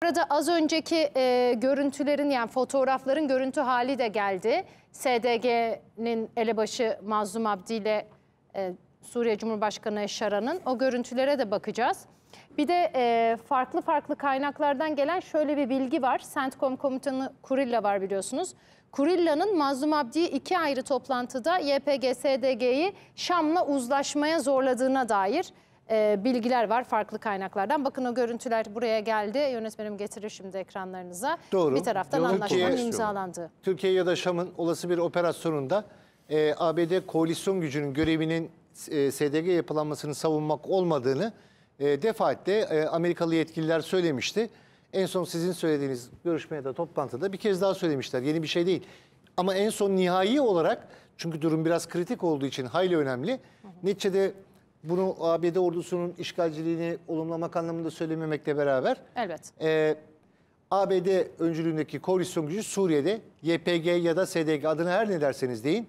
Arada az önceki görüntülerin, yani fotoğrafların görüntü hali de geldi. SDG'nin elebaşı Mazlum Abdi ile Suriye Cumhurbaşkanı Eşşara'nın o görüntülere de bakacağız. Bir de farklı kaynaklardan gelen şöyle bir bilgi var. CENTCOM komutanı Kurilla var, biliyorsunuz. Kurilla'nın Mazlum Abdi'yi 2 ayrı toplantıda YPG-SDG'yi Şam'la uzlaşmaya zorladığına dair bilgiler var farklı kaynaklardan. Bakın o görüntüler buraya geldi. Yönetmenim getirir şimdi ekranlarınıza. Doğru. Bir taraftan anlaşmanın imzalandığı. Türkiye ya da Şam'ın olası bir operasyonunda ABD koalisyon gücünün görevinin SDG yapılanmasını savunmak olmadığını defaatle Amerikalı yetkililer söylemişti. En son sizin söylediğiniz görüşmeye de toplantıda bir kez daha söylemişler. Yeni bir şey değil. Ama en son nihai olarak, çünkü durum biraz kritik olduğu için hayli önemli. Neticede bunu ABD ordusunun işgalciliğini olumlamak anlamında söylememekle beraber ABD öncülüğündeki koalisyon gücü Suriye'de YPG ya da SDG, adına her ne derseniz deyin,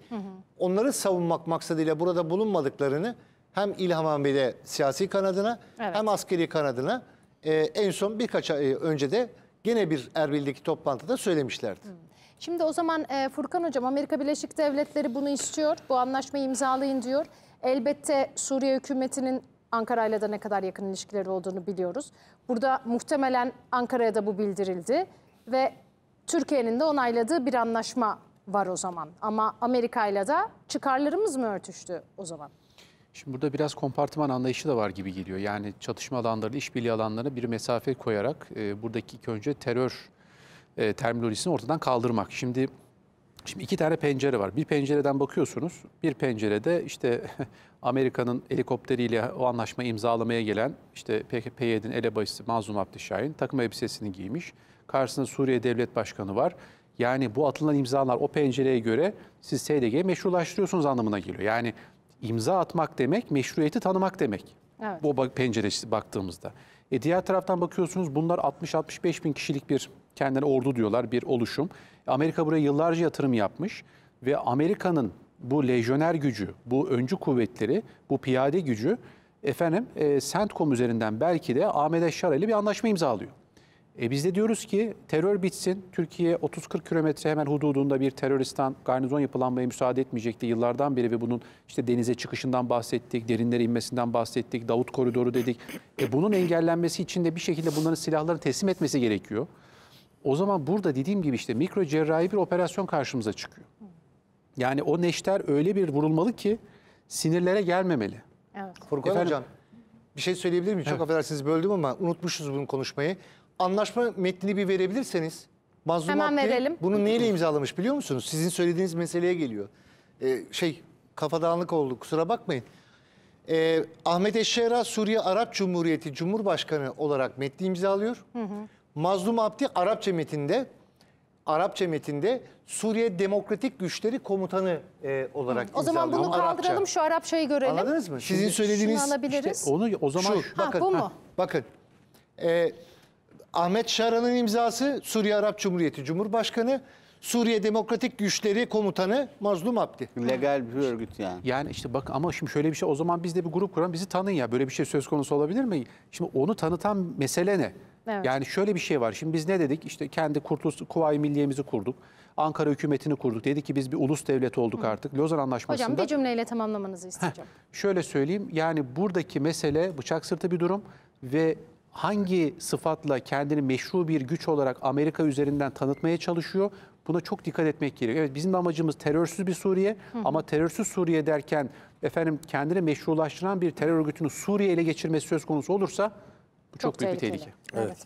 onları savunmak maksadıyla burada bulunmadıklarını hem İlham Aleyh'de siyasi kanadına hem askeri kanadına en son birkaç ay önce de gene bir Erbil'deki toplantıda söylemişlerdi. Şimdi o zaman Furkan Hocam, Amerika Birleşik Devletleri bunu istiyor, bu anlaşmayı imzalayın diyor. Elbette Suriye hükümetinin Ankara'yla da ne kadar yakın ilişkileri olduğunu biliyoruz. Burada muhtemelen Ankara'ya da bu bildirildi ve Türkiye'nin de onayladığı bir anlaşma var o zaman. Ama Amerika'yla da çıkarlarımız mı örtüştü o zaman? Şimdi burada biraz kompartıman anlayışı da var gibi geliyor. Yani çatışma alanları, işbirliği alanlarına bir mesafe koyarak buradaki ilk önce terör terminolojisini ortadan kaldırmak. Şimdi 2 tane pencere var. Bir pencereden bakıyorsunuz. Bir pencerede işte Amerika'nın helikopteriyle o anlaşmayı imzalamaya gelen işte PYD'nin elebaşısı Mazlum Abdi Şahin takım elbisesini giymiş. Karşısında Suriye Devlet Başkanı var. Yani bu atılan imzalar o pencereye göre siz SDG'yi meşrulaştırıyorsunuz anlamına geliyor. Yani imza atmak demek, meşruiyeti tanımak demek. Evet. Bu penceresi baktığımızda. Diğer taraftan bakıyorsunuz, bunlar 60-65 bin kişilik bir, kendilerine ordu diyorlar, bir oluşum. Amerika buraya yıllarca yatırım yapmış ve Amerika'nın bu lejyoner gücü, bu öncü kuvvetleri, bu piyade gücü CENTCOM üzerinden belki de Ahmet Eşşara ile bir anlaşma imzalıyor. Biz de diyoruz ki terör bitsin. Türkiye 30-40 kilometre hemen hududunda bir teröristan garnizon yapılanmaya müsaade etmeyecekti yıllardan beri ve bunun işte denize çıkışından bahsettik, derinlere inmesinden bahsettik, Davut Koridoru dedik. Bunun engellenmesi için de bir şekilde bunların silahlarını teslim etmesi gerekiyor. O zaman burada dediğim gibi işte mikro cerrahi bir operasyon karşımıza çıkıyor. Yani o neşter öyle bir vurulmalı ki sinirlere gelmemeli. Evet. Furkan Hocam, bir şey söyleyebilir miyim? Çok affedersiniz, böldüm ama unutmuşuz bunu konuşmayı. Anlaşma metnini bir verebilirseniz. Mazlum hemen Abdi verelim. bunu neyle imzalamış biliyor musunuz? Sizin söylediğiniz meseleye geliyor. Kafa dağınık oldu, kusura bakmayın. Ahmet Eşşara Suriye Arap Cumhuriyeti Cumhurbaşkanı olarak metni imzalıyor. Mazlum Abdi Arapça metinde Suriye Demokratik Güçleri Komutanı olarak imzalıyor. O zaman bunu kaldıralım, şu Arapçayı görelim. Anladınız mı? Sizin söylediğiniz şunu alabiliriz. İşte onu o zaman bakın, bu mu? Bakın. Ahmet Şara'nın imzası Suriye Arap Cumhuriyeti Cumhurbaşkanı, Suriye Demokratik Güçleri Komutanı Mazlum Abdi. Legal bir örgüt yani. Yani işte bak, ama şimdi şöyle bir şey, o zaman biz de bir grup kuralım, bizi tanın ya, böyle bir şey söz konusu olabilir mi? Şimdi onu tanıtan mesele ne? Evet. Yani şöyle bir şey var. Şimdi biz ne dedik? İşte kendi Kuvayi Milliye'mizi kurduk. Ankara hükümetini kurduk. Dedik ki biz bir ulus devlet olduk artık. Lozan Anlaşması'nda. Hocam bir cümleyle tamamlamanızı isteyeceğim. Şöyle söyleyeyim. Yani buradaki mesele bıçak sırtı bir durum ve hangi sıfatla kendini meşru bir güç olarak Amerika üzerinden tanıtmaya çalışıyor? Buna çok dikkat etmek gerekiyor. Evet, bizim amacımız terörsüz bir Suriye ama terörsüz Suriye derken kendini meşrulaştıran bir terör örgütünü Suriye ele geçirmesi söz konusu olursa bu çok büyük bir tehlike. Evet.